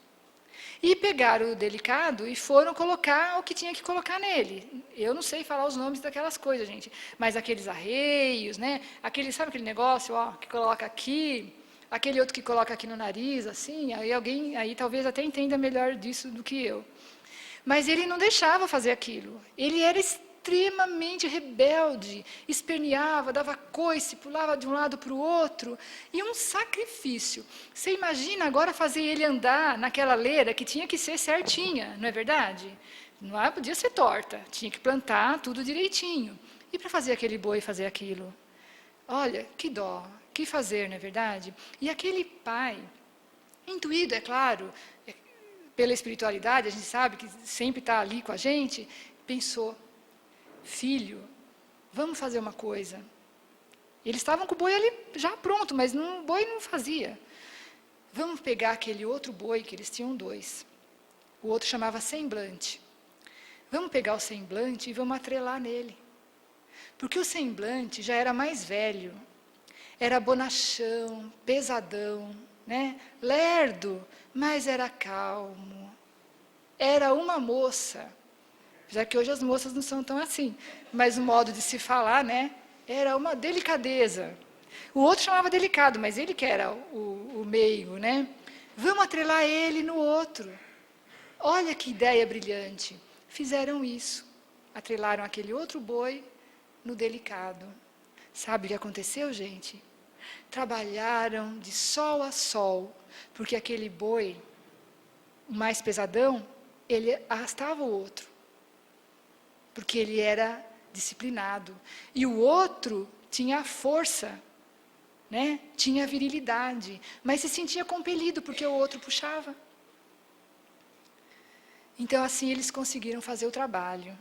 [SPEAKER 1] E pegaram o Delicado e foram colocar o que tinha que colocar nele. Eu não sei falar os nomes daquelas coisas, gente, mas aqueles arreios, né? Sabe aquele negócio, ó, que coloca aqui, aquele outro que coloca aqui no nariz, assim, aí talvez até entenda melhor disso do que eu. Mas ele não deixava fazer aquilo. Ele era extremamente rebelde, esperneava, dava coice, pulava de um lado para o outro, e um sacrifício. Você imagina agora fazer ele andar naquela leira que tinha que ser certinha, não é verdade? Não podia ser torta, tinha que plantar tudo direitinho. E para fazer aquele boi fazer aquilo? Olha, que dó, que fazer, não é verdade? E aquele pai, intuído, é claro, pela espiritualidade, a gente sabe que sempre está ali com a gente, pensou, filho, vamos fazer uma coisa. Eles estavam com o boi ali já pronto, mas o boi não fazia. Vamos pegar aquele outro boi, que eles tinham 2. O outro chamava Semblante. Vamos pegar o Semblante e vamos atrelar nele. Porque o Semblante já era mais velho, era bonachão, pesadão, né? Lerdo, mas era calmo. Era uma moça. Já que hoje as moças não são tão assim, mas o modo de se falar, né, era uma delicadeza. O outro chamava Delicado, mas ele que era o meigo, né? Vamos atrelar ele no outro. Olha que ideia brilhante. Fizeram isso. Atrelaram aquele outro boi no Delicado. Sabe o que aconteceu, gente? Trabalharam de sol a sol, porque aquele boi, o mais pesadão, ele arrastava o outro. Porque ele era disciplinado. E o outro tinha a força, né? Tinha a virilidade, mas se sentia compelido, porque o outro puxava. Então, assim, eles conseguiram fazer o trabalho.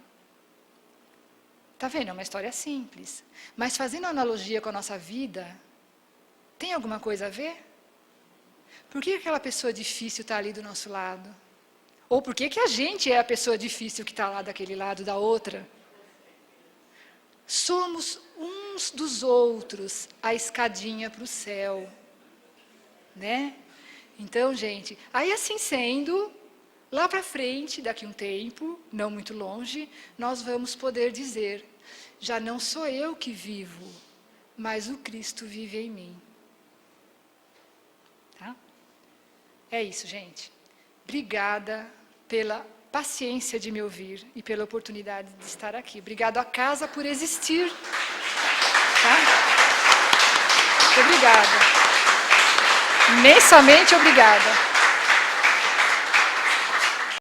[SPEAKER 1] Está vendo? É uma história simples. Mas, fazendo analogia com a nossa vida, tem alguma coisa a ver? Por que aquela pessoa difícil está ali do nosso lado? Ou por que a gente é a pessoa difícil que está lá daquele lado, da outra? Somos uns dos outros a escadinha para o céu. Né? Então, gente, aí assim sendo, lá para frente, daqui a um tempo, não muito longe, nós vamos poder dizer, já não sou eu que vivo, mas o Cristo vive em mim. Tá? É isso, gente. Obrigada pela paciência de me ouvir e pela oportunidade de estar aqui. Obrigado à casa por existir. Tá? Obrigada. Imensamente obrigada.